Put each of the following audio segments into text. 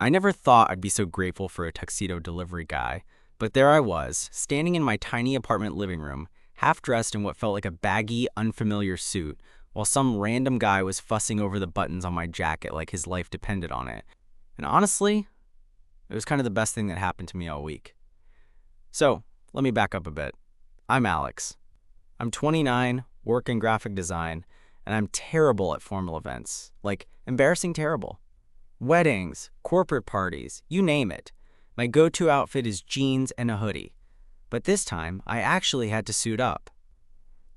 I never thought I'd be so grateful for a tuxedo delivery guy, but there I was, standing in my tiny apartment living room, half dressed in what felt like a baggy, unfamiliar suit, while some random guy was fussing over the buttons on my jacket like his life depended on it. And honestly, it was kind of the best thing that happened to me all week. So, let me back up a bit. I'm Alex. I'm 29, work in graphic design, and I'm terrible at formal events. Like, embarrassing terrible. Weddings, corporate parties, you name it. My go-to outfit is jeans and a hoodie. But this time, I actually had to suit up.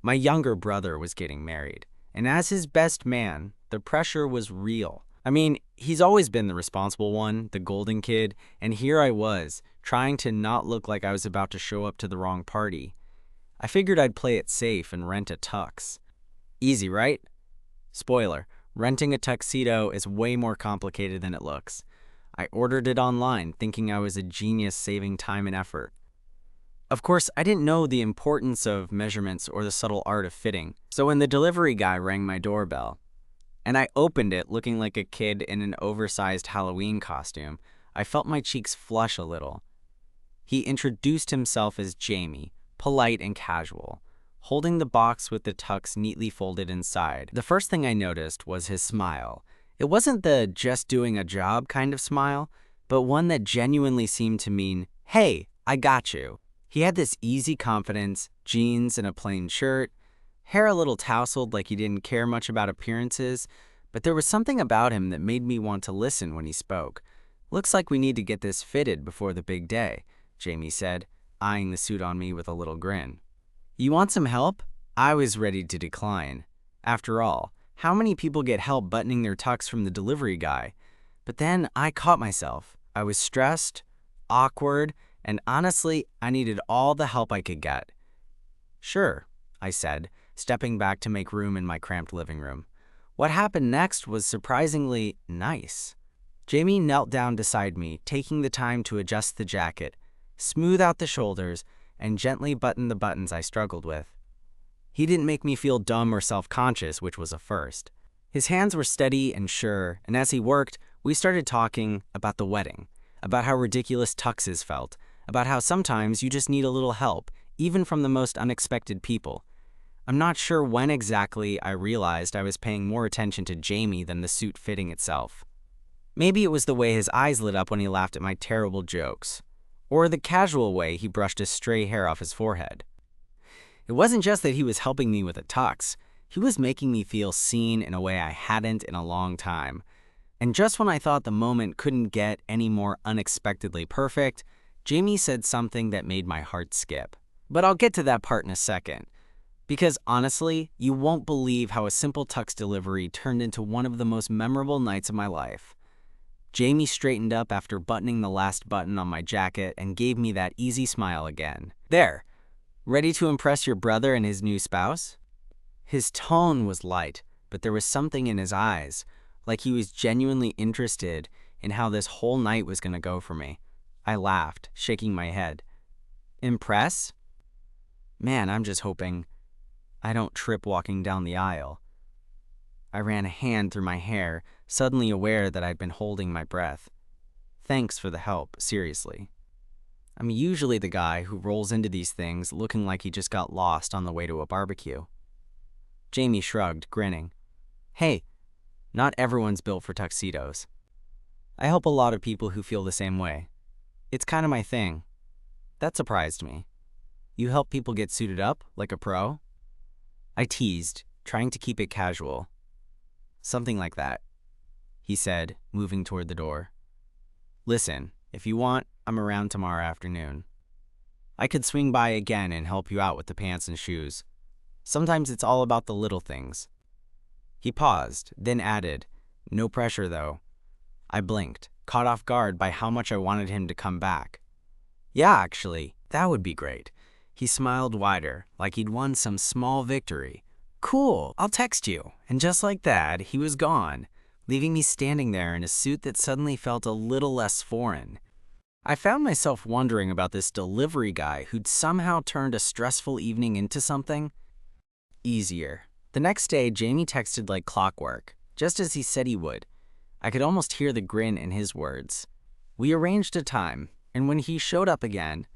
My younger brother was getting married, and as his best man, the pressure was real. I mean, he's always been the responsible one, the golden kid, and here I was, trying to not look like I was about to show up to the wrong party. I figured I'd play it safe and rent a tux. Easy, right? Spoiler, renting a tuxedo is way more complicated than it looks. I ordered it online, thinking I was a genius saving time and effort. Of course, I didn't know the importance of measurements or the subtle art of fitting, so when the delivery guy rang my doorbell, and I opened it looking like a kid in an oversized Halloween costume, I felt my cheeks flush a little. He introduced himself as Jamie, polite and casual, holding the box with the tux neatly folded inside. The first thing I noticed was his smile. It wasn't the just doing a job kind of smile, but one that genuinely seemed to mean, hey, I got you. He had this easy confidence, jeans and a plain shirt, hair a little tousled like he didn't care much about appearances, but there was something about him that made me want to listen when he spoke. Looks like we need to get this fitted before the big day, Jamie said, eyeing the suit on me with a little grin. You want some help? I was ready to decline. After all, how many people get help buttoning their tux from the delivery guy? But then I caught myself. I was stressed, awkward, and honestly, I needed all the help I could get. Sure, I said, stepping back to make room in my cramped living room. What happened next was surprisingly nice. Jamie knelt down beside me, taking the time to adjust the jacket, smooth out the shoulders, and gently button the buttons I struggled with. He didn't make me feel dumb or self-conscious, which was a first. His hands were steady and sure, and as he worked, we started talking about the wedding, about how ridiculous tuxes felt, about how sometimes you just need a little help, even from the most unexpected people. I'm not sure when exactly I realized I was paying more attention to Jamie than the suit fitting itself. Maybe it was the way his eyes lit up when he laughed at my terrible jokes, or the casual way he brushed a stray hair off his forehead. It wasn't just that he was helping me with a tux, he was making me feel seen in a way I hadn't in a long time. And just when I thought the moment couldn't get any more unexpectedly perfect, Jamie said something that made my heart skip. But I'll get to that part in a second. Because honestly, you won't believe how a simple tux delivery turned into one of the most memorable nights of my life. Jamie straightened up after buttoning the last button on my jacket and gave me that easy smile again. There, ready to impress your brother and his new spouse? His tone was light, but there was something in his eyes, like he was genuinely interested in how this whole night was going to go for me. I laughed, shaking my head. Impress? Man, I'm just hoping I don't trip walking down the aisle. I ran a hand through my hair, suddenly aware that I'd been holding my breath. Thanks for the help, seriously. I'm usually the guy who rolls into these things looking like he just got lost on the way to a barbecue. Jamie shrugged, grinning. Hey, not everyone's built for tuxedos. I help a lot of people who feel the same way. It's kind of my thing. That surprised me. You help people get suited up, like a pro? I teased, trying to keep it casual. Something like that, he said, moving toward the door. Listen, if you want, I'm around tomorrow afternoon. I could swing by again and help you out with the pants and shoes. Sometimes it's all about the little things. He paused, then added, no pressure though. I blinked, caught off guard by how much I wanted him to come back. Yeah, actually, that would be great. He smiled wider, like he'd won some small victory. Cool, I'll text you. And just like that, he was gone, leaving me standing there in a suit that suddenly felt a little less foreign. I found myself wondering about this delivery guy who'd somehow turned a stressful evening into something easier. The next day, Jamie texted like clockwork, just as he said he would. I could almost hear the grin in his words. We arranged a time, and when he showed up again,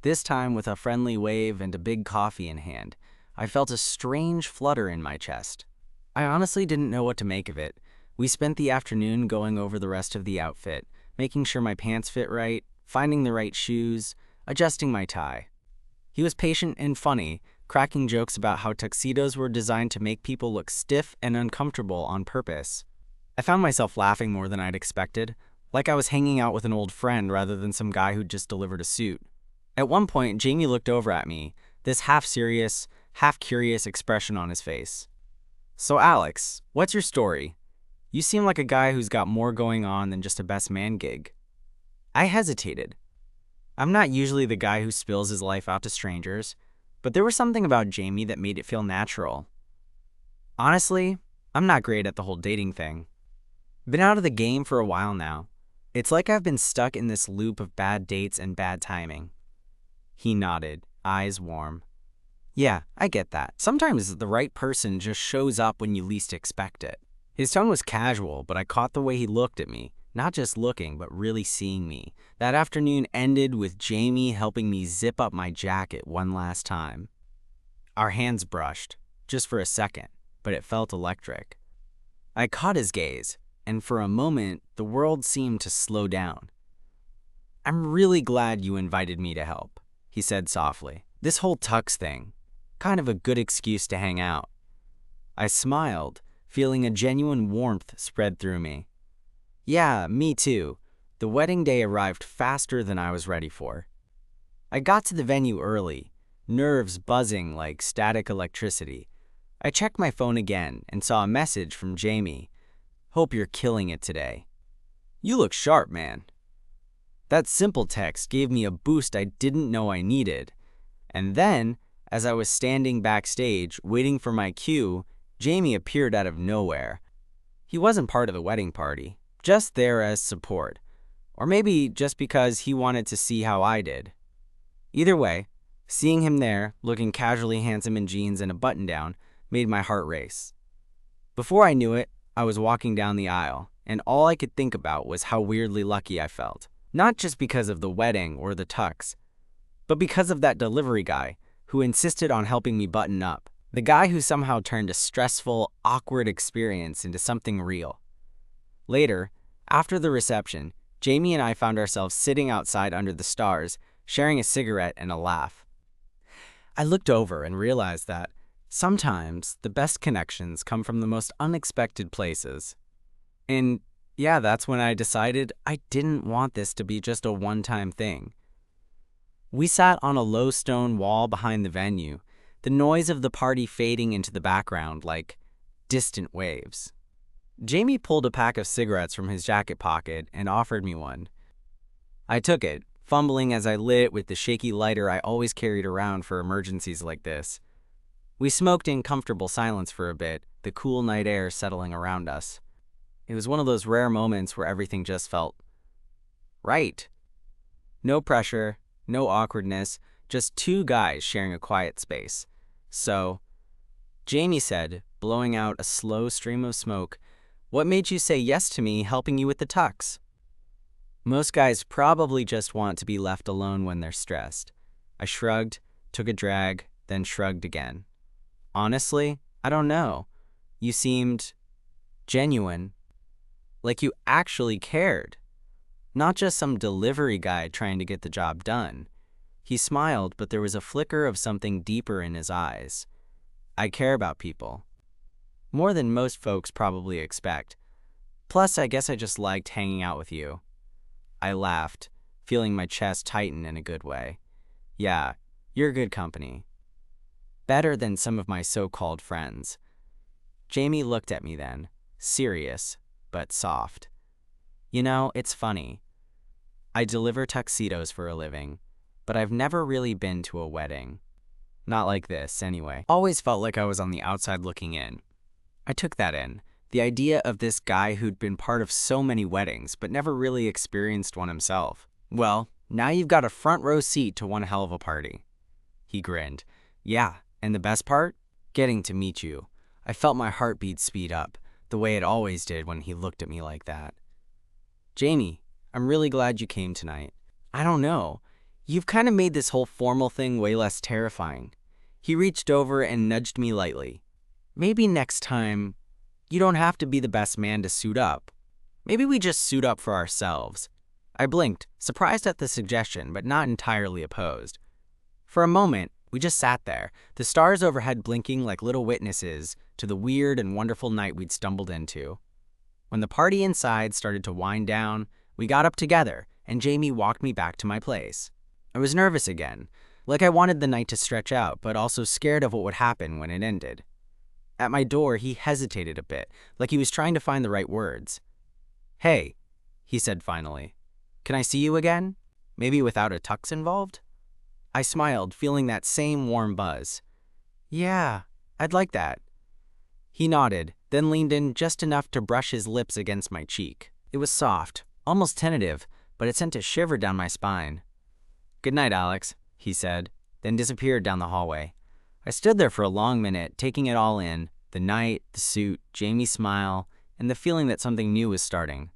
this time with a friendly wave and a big coffee in hand, I felt a strange flutter in my chest. I honestly didn't know what to make of it. We spent the afternoon going over the rest of the outfit, making sure my pants fit right, finding the right shoes, adjusting my tie. He was patient and funny, cracking jokes about how tuxedos were designed to make people look stiff and uncomfortable on purpose. I found myself laughing more than I'd expected, like I was hanging out with an old friend rather than some guy who'd just delivered a suit. At one point, Jamie looked over at me, this half-serious, half-curious expression on his face. "So Alex, what's your story? You seem like a guy who's got more going on than just a best man gig." I hesitated. I'm not usually the guy who spills his life out to strangers, but there was something about Jamie that made it feel natural. Honestly, I'm not great at the whole dating thing. Been out of the game for a while now. It's like I've been stuck in this loop of bad dates and bad timing. He nodded, eyes warm. "Yeah, I get that. Sometimes the right person just shows up when you least expect it." His tone was casual, but I caught the way he looked at me, not just looking, but really seeing me. That afternoon ended with Jamie helping me zip up my jacket one last time. Our hands brushed, just for a second, but it felt electric. I caught his gaze, and for a moment, the world seemed to slow down. "I'm really glad you invited me to help," he said softly. "This whole tux thing, kind of a good excuse to hang out." I smiled, feeling a genuine warmth spread through me. "Yeah, me too." The wedding day arrived faster than I was ready for. I got to the venue early, nerves buzzing like static electricity. I checked my phone again and saw a message from Jamie. "Hope you're killing it today. You look sharp, man." That simple text gave me a boost I didn't know I needed. And then, as I was standing backstage waiting for my cue, Jamie appeared out of nowhere. He wasn't part of the wedding party, just there as support. Or maybe just because he wanted to see how I did. Either way, seeing him there, looking casually handsome in jeans and a button-down, made my heart race. Before I knew it, I was walking down the aisle, and all I could think about was how weirdly lucky I felt. Not just because of the wedding or the tux, but because of that delivery guy who insisted on helping me button up. The guy who somehow turned a stressful, awkward experience into something real. Later, after the reception, Jamie and I found ourselves sitting outside under the stars, sharing a cigarette and a laugh. I looked over and realized that sometimes the best connections come from the most unexpected places. And yeah, that's when I decided I didn't want this to be just a one-time thing. We sat on a low stone wall behind the venue, the noise of the party fading into the background like distant waves. Jamie pulled a pack of cigarettes from his jacket pocket and offered me one. I took it, fumbling as I lit it with the shaky lighter I always carried around for emergencies like this. We smoked in comfortable silence for a bit, the cool night air settling around us. It was one of those rare moments where everything just felt right. No pressure, no awkwardness, just two guys sharing a quiet space. "So," Jamie said, blowing out a slow stream of smoke, "what made you say yes to me helping you with the tux?" Most guys probably just want to be left alone when they're stressed. I shrugged, took a drag, then shrugged again. "Honestly, I don't know. You seemed genuine. Like you actually cared. Not just some delivery guy trying to get the job done." He smiled, but there was a flicker of something deeper in his eyes. "I care about people. More than most folks probably expect. Plus, I guess I just liked hanging out with you." I laughed, feeling my chest tighten in a good way. "Yeah, you're good company. Better than some of my so-called friends." Jamie looked at me then, serious, but soft. "You know, it's funny. I deliver tuxedos for a living, but I've never really been to a wedding. Not like this, anyway. Always felt like I was on the outside looking in." I took that in, the idea of this guy who'd been part of so many weddings, but never really experienced one himself. "Well, now you've got a front row seat to one hell of a party." He grinned. "Yeah, and the best part? Getting to meet you." I felt my heartbeat speed up, the way it always did when he looked at me like that. "Jamie, I'm really glad you came tonight. I don't know. You've kind of made this whole formal thing way less terrifying. He reached over and nudged me lightly. Maybe next time, you don't have to be the best man to suit up. Maybe we just suit up for ourselves. I blinked, surprised at the suggestion, but not entirely opposed. For a moment, we just sat there, the stars overhead blinking like little witnesses to the weird and wonderful night we'd stumbled into. When the party inside started to wind down, we got up together, and Jamie walked me back to my place. I was nervous again, like I wanted the night to stretch out, but also scared of what would happen when it ended. At my door, he hesitated a bit, like he was trying to find the right words. "Hey," he said finally. "Can I see you again? Maybe without a tux involved?" I smiled, feeling that same warm buzz. "Yeah, I'd like that." He nodded, then leaned in just enough to brush his lips against my cheek. It was soft, almost tentative, but it sent a shiver down my spine. "Good night, Alex," he said, then disappeared down the hallway. I stood there for a long minute, taking it all in, the night, the suit, Jamie's smile, and the feeling that something new was starting.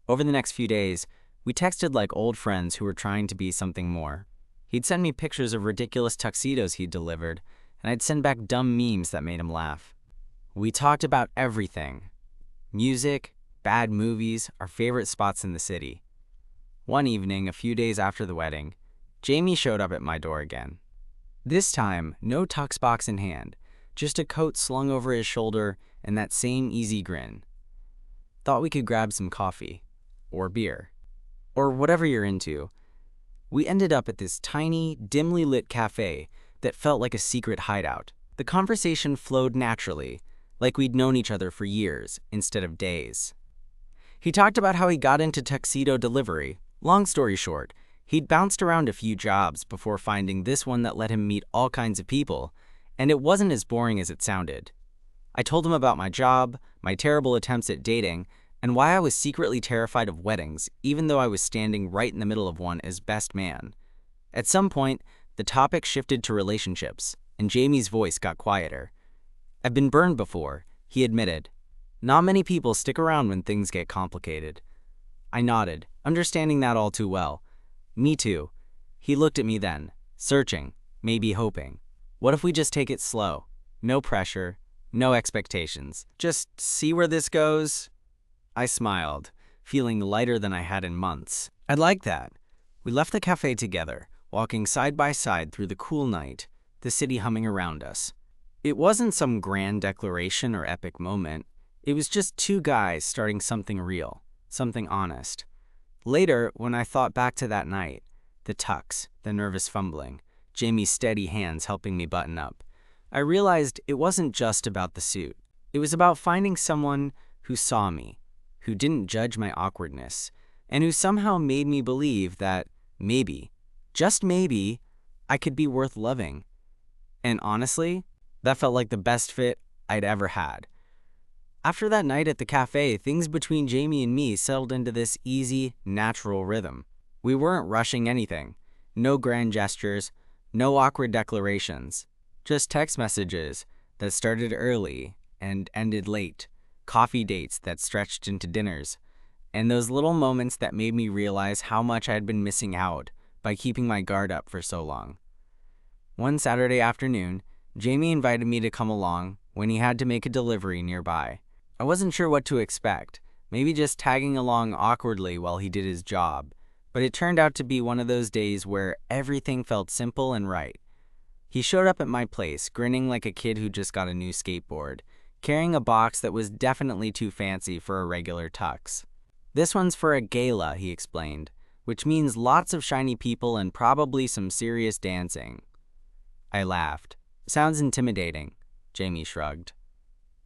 Over the next few days, we texted like old friends who were trying to be something more. He'd send me pictures of ridiculous tuxedos he'd delivered, and I'd send back dumb memes that made him laugh. We talked about everything. Music, bad movies, our favorite spots in the city. One evening, a few days after the wedding, Jamie showed up at my door again. This time, no tux box in hand, just a coat slung over his shoulder and that same easy grin. Thought we could grab some coffee, or beer, or whatever you're into. We ended up at this tiny, dimly lit cafe that felt like a secret hideout. The conversation flowed naturally, like we'd known each other for years instead of days. He talked about how he got into tuxedo delivery. Long story short, he'd bounced around a few jobs before finding this one that let him meet all kinds of people, and it wasn't as boring as it sounded. I told him about my job, my terrible attempts at dating, and why I was secretly terrified of weddings, even though I was standing right in the middle of one as best man. At some point, the topic shifted to relationships, and Jamie's voice got quieter. "I've been burned before," he admitted. "Not many people stick around when things get complicated." I nodded, understanding that all too well. "Me too." He looked at me then, searching, maybe hoping. "What if we just take it slow? No pressure, no expectations. Just see where this goes?" I smiled, feeling lighter than I had in months. "I'd like that." We left the cafe together, walking side by side through the cool night, the city humming around us. It wasn't some grand declaration or epic moment. It was just two guys starting something real, something honest. Later, when I thought back to that night, the tux, the nervous fumbling, Jamie's steady hands helping me button up, I realized it wasn't just about the suit. It was about finding someone who saw me, who didn't judge my awkwardness, and who somehow made me believe that maybe, just maybe, I could be worth loving. And honestly, that felt like the best fit I'd ever had. After that night at the cafe, things between Jamie and me settled into this easy, natural rhythm. We weren't rushing anything. No grand gestures, no awkward declarations. Just text messages that started early and ended late. Coffee dates that stretched into dinners, and those little moments that made me realize how much I had been missing out by keeping my guard up for so long. One Saturday afternoon, Jamie invited me to come along when he had to make a delivery nearby. I wasn't sure what to expect, maybe just tagging along awkwardly while he did his job, but it turned out to be one of those days where everything felt simple and right. He showed up at my place, grinning like a kid who just got a new skateboard, carrying a box that was definitely too fancy for a regular tux. "This one's for a gala," he explained, "which means lots of shiny people and probably some serious dancing." I laughed. "Sounds intimidating," Jamie shrugged.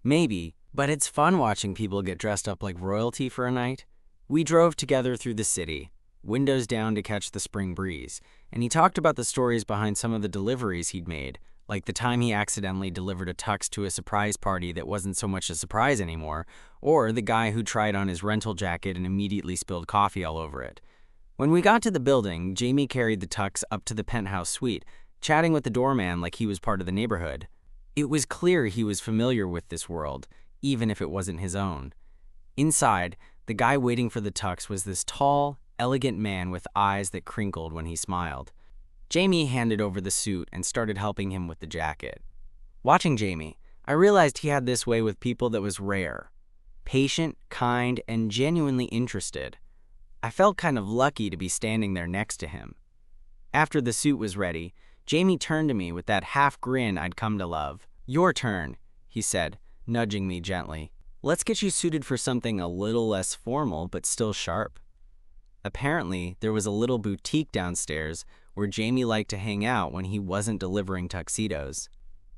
"Maybe, but it's fun watching people get dressed up like royalty for a night." We drove together through the city, windows down to catch the spring breeze, and he talked about the stories behind some of the deliveries he'd made, like the time he accidentally delivered a tux to a surprise party that wasn't so much a surprise anymore, or the guy who tried on his rental jacket and immediately spilled coffee all over it. When we got to the building, Jamie carried the tux up to the penthouse suite, chatting with the doorman like he was part of the neighborhood. It was clear he was familiar with this world, even if it wasn't his own. Inside, the guy waiting for the tux was this tall, elegant man with eyes that crinkled when he smiled. Jamie handed over the suit and started helping him with the jacket. Watching Jamie, I realized he had this way with people that was rare. Patient, kind, and genuinely interested. I felt kind of lucky to be standing there next to him. After the suit was ready, Jamie turned to me with that half grin I'd come to love. "Your turn," he said, nudging me gently. "Let's get you suited for something a little less formal but still sharp." Apparently, there was a little boutique downstairs where Jamie liked to hang out when he wasn't delivering tuxedos.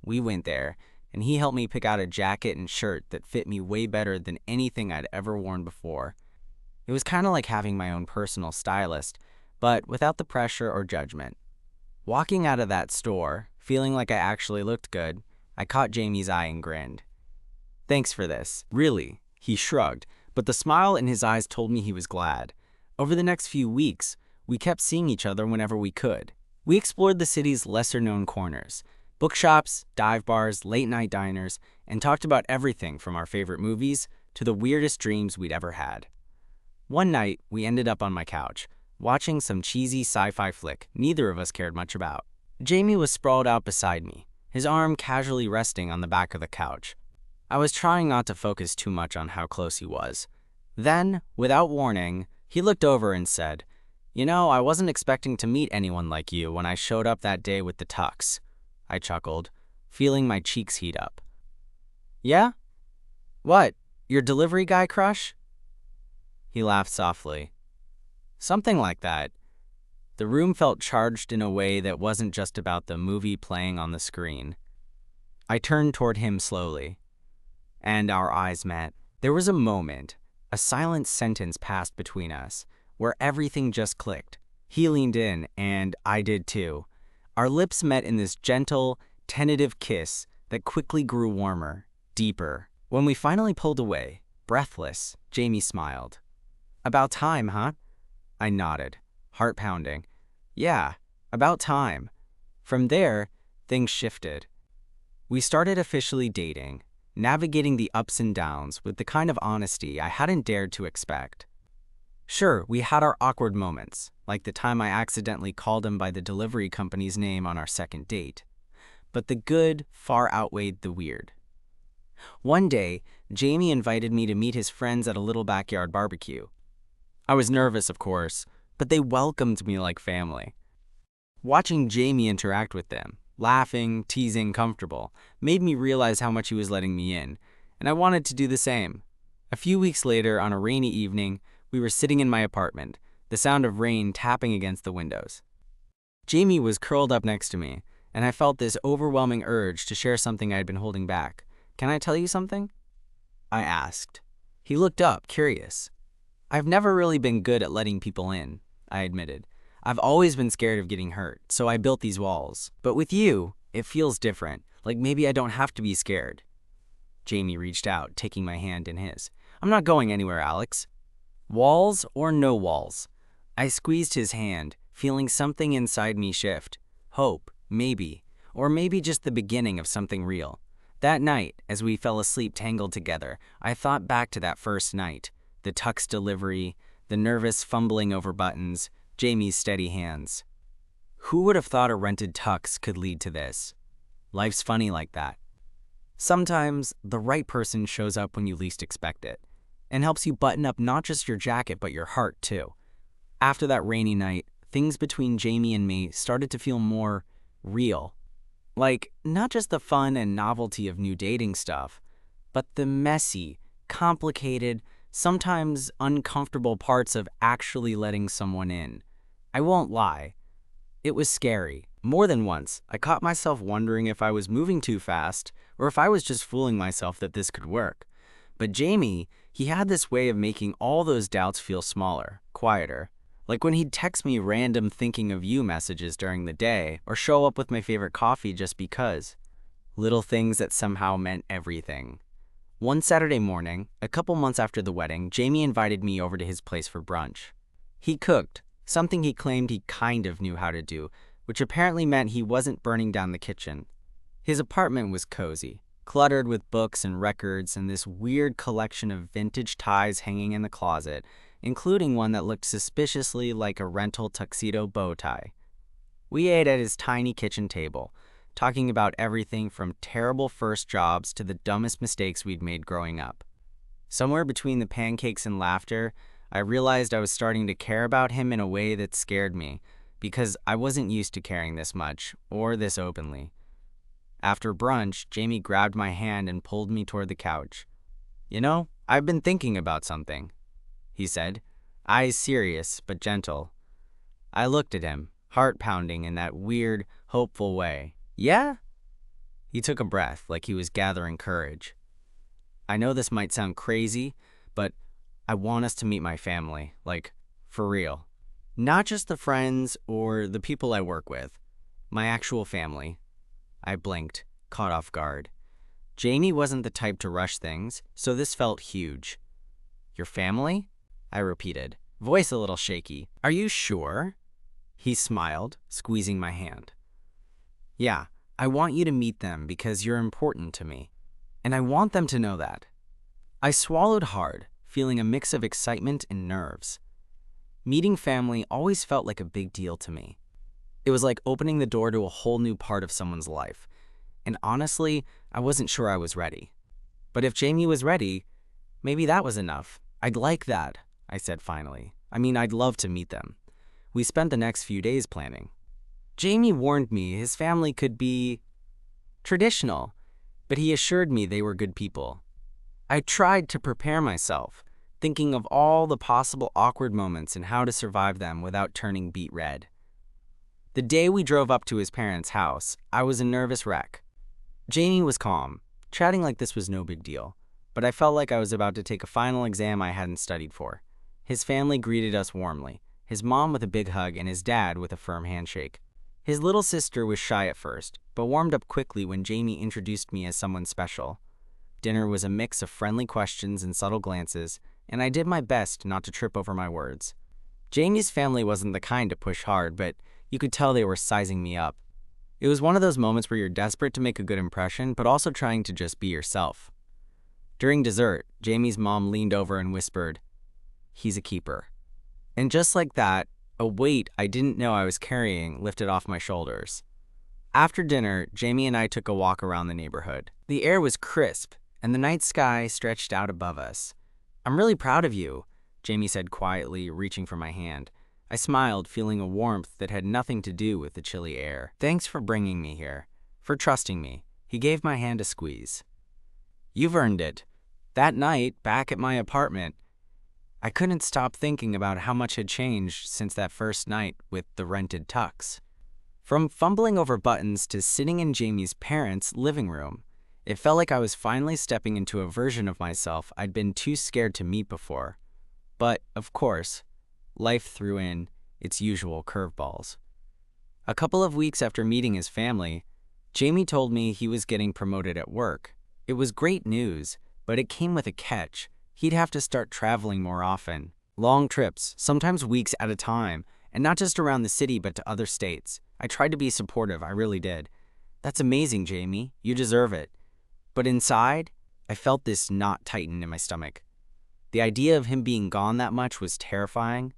We went there, and he helped me pick out a jacket and shirt that fit me way better than anything I'd ever worn before. It was kind of like having my own personal stylist, but without the pressure or judgment. Walking out of that store, feeling like I actually looked good, I caught Jamie's eye and grinned. "Thanks for this." "Really?" He shrugged, but the smile in his eyes told me he was glad. Over the next few weeks, we kept seeing each other whenever we could. We explored the city's lesser-known corners, bookshops, dive bars, late-night diners, and talked about everything from our favorite movies to the weirdest dreams we'd ever had. One night, we ended up on my couch, watching some cheesy sci-fi flick neither of us cared much about. Jamie was sprawled out beside me, his arm casually resting on the back of the couch. I was trying not to focus too much on how close he was. Then, without warning, he looked over and said, "You know, I wasn't expecting to meet anyone like you when I showed up that day with the tux." I chuckled, feeling my cheeks heat up. "Yeah? What, your delivery guy crush?" He laughed softly. "Something like that." The room felt charged in a way that wasn't just about the movie playing on the screen. I turned toward him slowly, and our eyes met. There was a moment, a silent sentence passed between us, where everything just clicked. He leaned in, and I did too. Our lips met in this gentle, tentative kiss that quickly grew warmer, deeper. When we finally pulled away, breathless, Jamie smiled. "About time, huh?" I nodded, heart pounding. "Yeah, about time." From there, things shifted. We started officially dating, navigating the ups and downs with the kind of honesty I hadn't dared to expect. Sure, we had our awkward moments, like the time I accidentally called him by the delivery company's name on our second date. But the good far outweighed the weird. One day, Jamie invited me to meet his friends at a little backyard barbecue. I was nervous, of course, but they welcomed me like family. Watching Jamie interact with them, laughing, teasing, comfortable, made me realize how much he was letting me in, and I wanted to do the same. A few weeks later, on a rainy evening, we were sitting in my apartment, the sound of rain tapping against the windows. Jamie was curled up next to me, and I felt this overwhelming urge to share something I had been holding back. "Can I tell you something?" I asked. He looked up, curious. "I've never really been good at letting people in," I admitted. "I've always been scared of getting hurt, so I built these walls. But with you, it feels different, like maybe I don't have to be scared." Jamie reached out, taking my hand in his. "I'm not going anywhere, Alex." Walls or no walls? I squeezed his hand, feeling something inside me shift. Hope, maybe, or maybe just the beginning of something real. That night, as we fell asleep tangled together, I thought back to that first night. The tux delivery, the nervous fumbling over buttons, Jamie's steady hands. Who would have thought a rented tux could lead to this? Life's funny like that. Sometimes, the right person shows up when you least expect it, and helps you button up not just your jacket but your heart too. After that rainy night, things between Jamie and me started to feel more real. Like, not just the fun and novelty of new dating stuff, but the messy, complicated, sometimes uncomfortable parts of actually letting someone in. I won't lie. It was scary. More than once, I caught myself wondering if I was moving too fast or if I was just fooling myself that this could work. But Jamie, he had this way of making all those doubts feel smaller, quieter. Like when he'd text me random thinking of you messages during the day or show up with my favorite coffee just because. Little things that somehow meant everything. One Saturday morning, a couple months after the wedding, Jamie invited me over to his place for brunch. He cooked, something he claimed he kind of knew how to do, which apparently meant he wasn't burning down the kitchen. His apartment was cozy, cluttered with books and records and this weird collection of vintage ties hanging in the closet, including one that looked suspiciously like a rental tuxedo bow tie. We ate at his tiny kitchen table, talking about everything from terrible first jobs to the dumbest mistakes we'd made growing up. Somewhere between the pancakes and laughter, I realized I was starting to care about him in a way that scared me, because I wasn't used to caring this much, or this openly. After brunch, Jamie grabbed my hand and pulled me toward the couch. "You know, I've been thinking about something," he said, eyes serious but gentle. I looked at him, heart pounding in that weird, hopeful way. "Yeah?" He took a breath like he was gathering courage. "I know this might sound crazy, but I want us to meet my family, like, for real. Not just the friends or the people I work with. My actual family." I blinked, caught off guard. Jamie wasn't the type to rush things, so this felt huge. "Your family?" I repeated, voice a little shaky. "Are you sure?" He smiled, squeezing my hand. "Yeah, I want you to meet them because you're important to me. And I want them to know that." I swallowed hard, feeling a mix of excitement and nerves. Meeting family always felt like a big deal to me. It was like opening the door to a whole new part of someone's life. And honestly, I wasn't sure I was ready. But if Jamie was ready, maybe that was enough. "I'd like that," I said finally. I'd love to meet them." We spent the next few days planning. Jamie warned me his family could be traditional, but he assured me they were good people. I tried to prepare myself, thinking of all the possible awkward moments and how to survive them without turning beet red. The day we drove up to his parents' house, I was a nervous wreck. Jamie was calm, chatting like this was no big deal, but I felt like I was about to take a final exam I hadn't studied for. His family greeted us warmly, his mom with a big hug and his dad with a firm handshake. His little sister was shy at first, but warmed up quickly when Jamie introduced me as someone special. Dinner was a mix of friendly questions and subtle glances, and I did my best not to trip over my words. Jamie's family wasn't the kind to push hard, but you could tell they were sizing me up. It was one of those moments where you're desperate to make a good impression, but also trying to just be yourself. During dessert, Jamie's mom leaned over and whispered, "He's a keeper." And just like that, a weight I didn't know I was carrying lifted off my shoulders. After dinner, Jamie and I took a walk around the neighborhood. The air was crisp, and the night sky stretched out above us. "I'm really proud of you," Jamie said quietly, reaching for my hand. I smiled, feeling a warmth that had nothing to do with the chilly air. "Thanks for bringing me here, for trusting me." He gave my hand a squeeze. "You've earned it." That night, back at my apartment, I couldn't stop thinking about how much had changed since that first night with the rented tux. From fumbling over buttons to sitting in Jamie's parents' living room, it felt like I was finally stepping into a version of myself I'd been too scared to meet before. But, of course, life threw in its usual curveballs. A couple of weeks after meeting his family, Jamie told me he was getting promoted at work. It was great news, but it came with a catch. He'd have to start traveling more often. Long trips, sometimes weeks at a time, and not just around the city but to other states. I tried to be supportive, I really did. "That's amazing, Jamie. You deserve it." But inside, I felt this knot tighten in my stomach. The idea of him being gone that much was terrifying.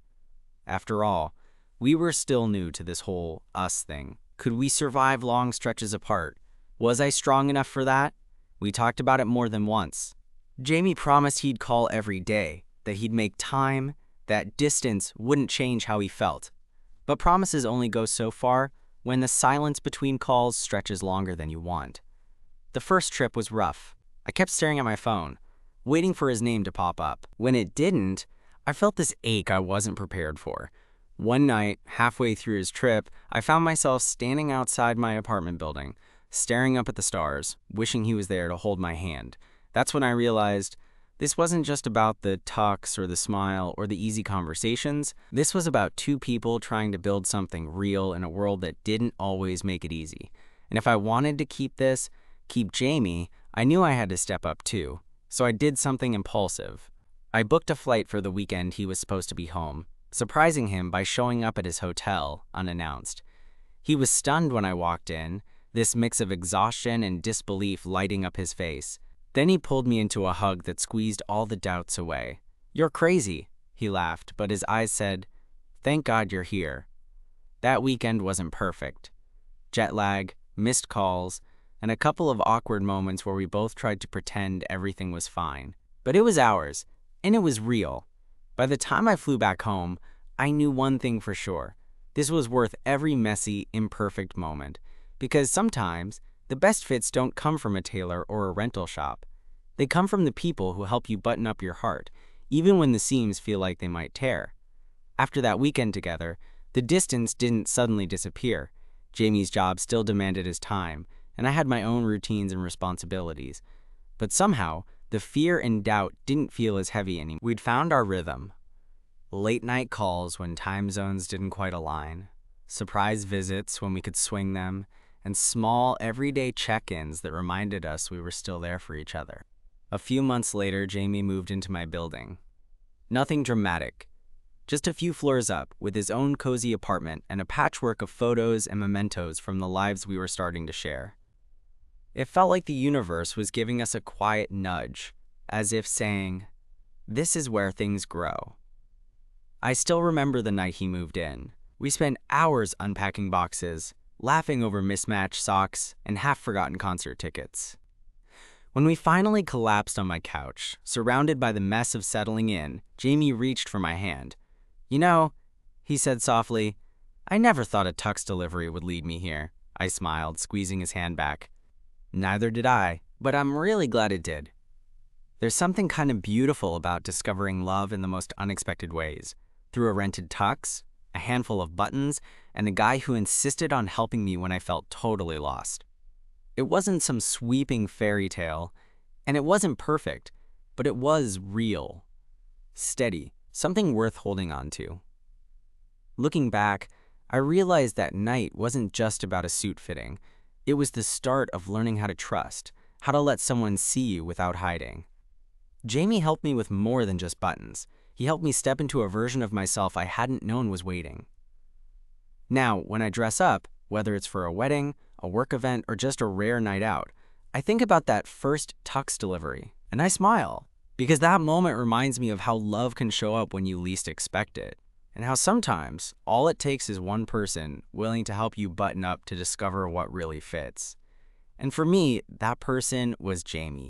After all, we were still new to this whole us thing. Could we survive long stretches apart? Was I strong enough for that? We talked about it more than once. Jamie promised he'd call every day, that he'd make time, that distance wouldn't change how he felt. But promises only go so far when the silence between calls stretches longer than you want. The first trip was rough. I kept staring at my phone, waiting for his name to pop up. When it didn't, I felt this ache I wasn't prepared for. One night, halfway through his trip, I found myself standing outside my apartment building, staring up at the stars, wishing he was there to hold my hand. That's when I realized this wasn't just about the tux or the smile or the easy conversations. This was about two people trying to build something real in a world that didn't always make it easy. And if I wanted to keep Jamie, I knew I had to step up too. So I did something impulsive. I booked a flight for the weekend he was supposed to be home, surprising him by showing up at his hotel unannounced. He was stunned when I walked in, this mix of exhaustion and disbelief lighting up his face. Then he pulled me into a hug that squeezed all the doubts away. "You're crazy," he laughed, but his eyes said, "Thank God you're here." That weekend wasn't perfect. Jet lag, missed calls, and a couple of awkward moments where we both tried to pretend everything was fine. But it was ours, and it was real. By the time I flew back home, I knew one thing for sure. This was worth every messy, imperfect moment. Because sometimes, the best fits don't come from a tailor or a rental shop. They come from the people who help you button up your heart, even when the seams feel like they might tear. After that weekend together, the distance didn't suddenly disappear. Jamie's job still demanded his time, and I had my own routines and responsibilities. But somehow, the fear and doubt didn't feel as heavy anymore. We'd found our rhythm. Late-night calls when time zones didn't quite align, surprise visits when we could swing them, and small, everyday check-ins that reminded us we were still there for each other. A few months later, Jamie moved into my building. Nothing dramatic, just a few floors up, with his own cozy apartment and a patchwork of photos and mementos from the lives we were starting to share. It felt like the universe was giving us a quiet nudge, as if saying, "This is where things grow." I still remember the night he moved in. We spent hours unpacking boxes, laughing over mismatched socks and half-forgotten concert tickets. When we finally collapsed on my couch, surrounded by the mess of settling in, Jamie reached for my hand. "You know," he said softly, "I never thought a tux delivery would lead me here." I smiled, squeezing his hand back. "Neither did I, but I'm really glad it did." There's something kind of beautiful about discovering love in the most unexpected ways. Through a rented tux, a handful of buttons, and a guy who insisted on helping me when I felt totally lost. It wasn't some sweeping fairy tale, and it wasn't perfect, but it was real. Steady, something worth holding on to. Looking back, I realized that night wasn't just about a suit fitting. It was the start of learning how to trust, how to let someone see you without hiding. Jamie helped me with more than just buttons. He helped me step into a version of myself I hadn't known was waiting. Now, when I dress up, whether it's for a wedding, a work event, or just a rare night out, I think about that first tux delivery, and I smile, because that moment reminds me of how love can show up when you least expect it, and how sometimes all it takes is one person willing to help you button up to discover what really fits. And for me, that person was Jamie.